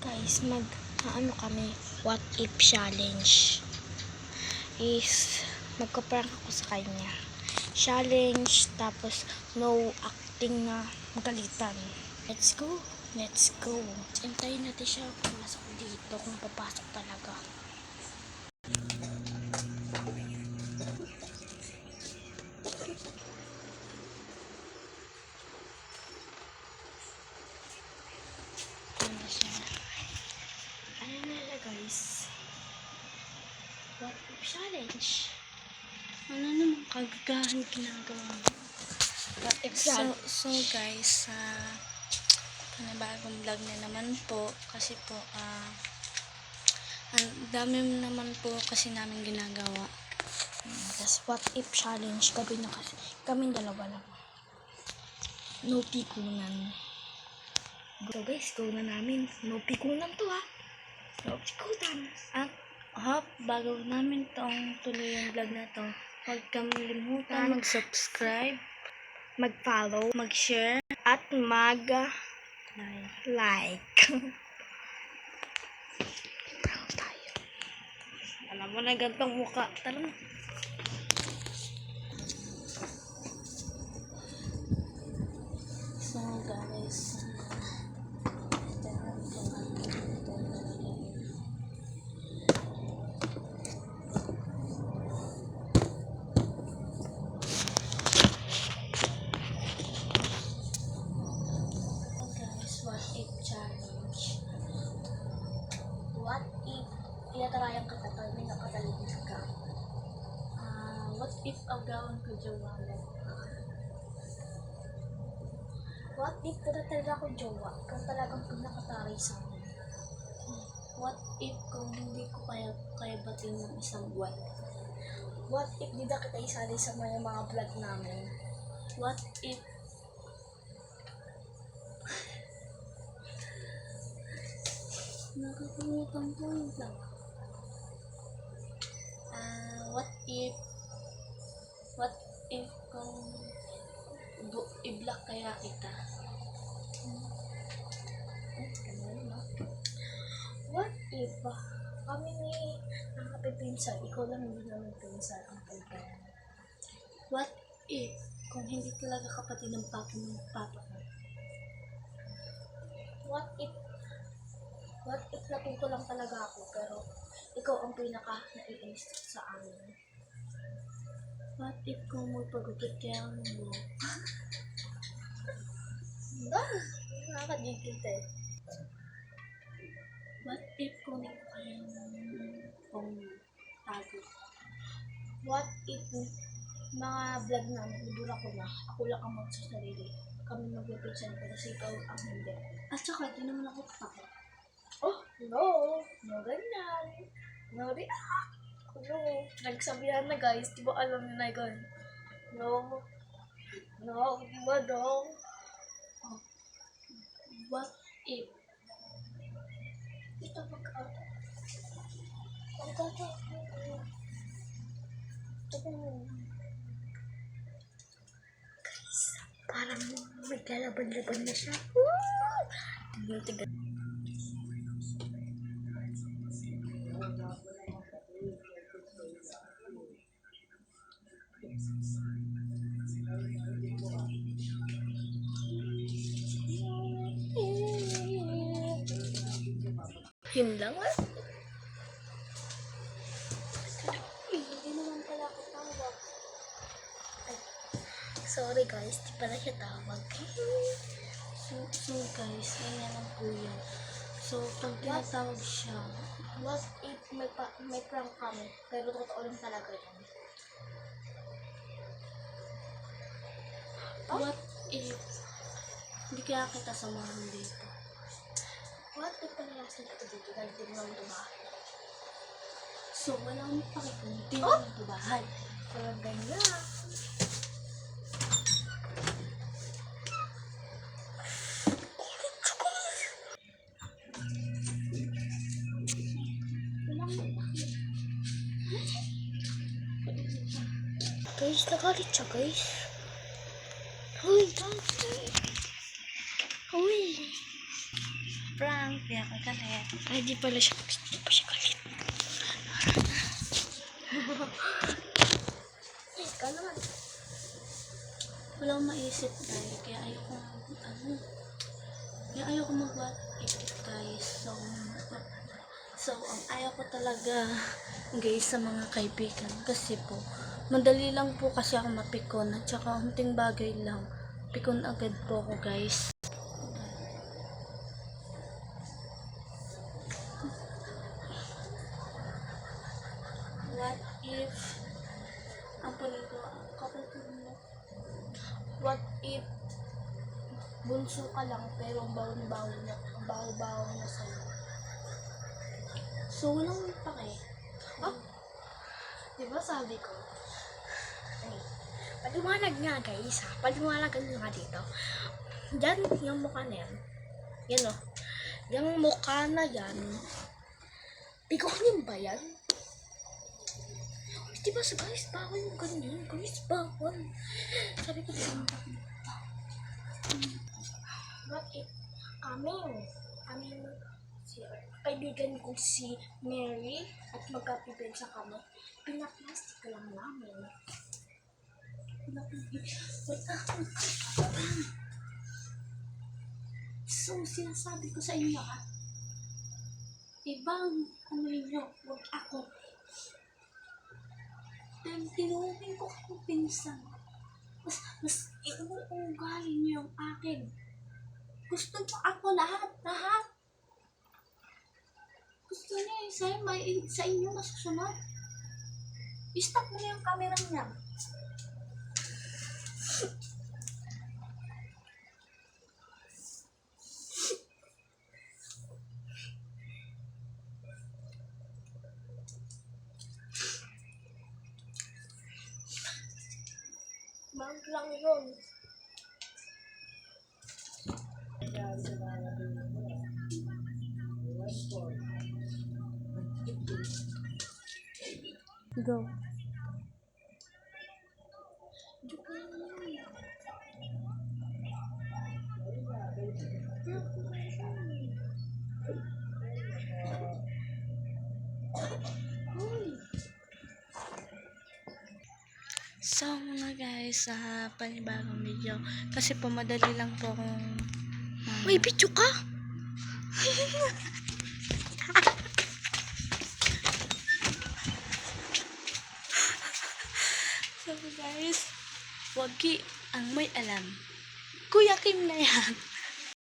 Guys, ano kami, what if challenge is magka-prank ako sa kanya. Challenge, tapos no acting na magalitan. Let's go. Hintayin natin siya pumasok dito, kung papasok talaga. Ano siya? Ano na guys? What if challenge? Ano naman kagagahan ginagawa mo? What if challenge? So guys, panibagong vlog na naman po kasi po ang dami naman po kasi namin ginagawa. That's what if challenge. Gabi na kasi. Kaming dalawa lang. No pikunan. So guys, go na namin. No pikunan to ha. No pikunan. At bago namin tong tuloy yung vlog na to, huwag kalimutan mag-subscribe, Mag-follow. mag-share, At like. Proud tayo. Alam mo na gantong mukha. Tara na. So guys, ito na kung ano ito nalagay. So guys, what if challenge? What if tinatarayan ka kapag may nakataligid ka? What if agawan ko jawala? What if talaga ko jowa? Kung talagang nakataray sa akin? What if kung hindi ko kaya batin ng isang buwan? What if di na kita isali sa mga vlog namin? What if nakakalimutan ko yung vlog? What if kung i-block kaya kita? What if kami ni nakapipinsan, ikaw lang hindi naman pinsan ang pagkain? What if kung hindi talaga kapatid ng papa ko? What if natuto lang talaga ako pero ikaw ang pinaka naiinis sa amin? What if kung magpagupit kaya ang mo? Nakakadikit eh. What if kung hindi ko kaya kung tago? What if mga vlog namin, libura ko na, ako lang ang magsasarili. Kami magpipinsan pero si ikaw ang hindi. At saka, di naman ako takot. Oh, no. No, ganyan. No, no. Nagsabihan na guys. Di ba alam niyo na yun? No. No, di ba dong? Oh. What if Ito mag-out. Guys, parang maglalaban-laban na siya. Tigal-tigal. yun lang ah? Hindi naman pala ako tawag. Ay, sorry guys, di pala siya tawag. So guys, ganyan lang po yan. So, pag tinatawag siya, What if may prank kami, pero totoo lang talaga yan? what if hindi kaya kita samahan dito? What if palayasin ito dito dahil di mo naman tumahan? So, wala akong pakikong hindi mo natubahan. Parang ganyan. Guys, nagalit siya guys. Uy, prank. Di ako galit. Ay, di pala siya. Di pa siya galit. Ikaw naman. Wala akong maisip tayo. Kaya ayoko mag-what if guys. So, ayaw ko talaga guys sa mga kaibigan. Kasi po, madali lang po kasi ako mapikon. At saka unting bagay lang. Pikon agad po ako guys. What if ang punin ko, kapatid mo, What if bunso ka lang pero baho-baho na sa'yo? So, walang pake. Oh, diba sabi ko? Ay, paliwanag nga guys ha. Paliwanagan nyo nga dito. Diyan, yung mukha na yan. Yan o. Yung mukha na yan. Pikunin ba yan? Diba sa guys, bawal yung ganyan. Guys, bawal. Sabi ko din. What if si kaibigan ko si Mary at magkapibensa kami, pinaplastic lang namin. So, sinasabi ko sa inyo ibang ninyo, huwag ako. Dahil tinulungin ko kayo pinsan. Mas iuugali niyo yung akin. Gusto niyo ako lahat. Gusto niyo sa inyo masusunod. I-stop mo yung camera niya. Mag lang yun. Go. So mga guys, sa panibagong video. Kasi po madali lang po akong May video ka? So guys, wagi ang may alam. Kuya Kim na yan.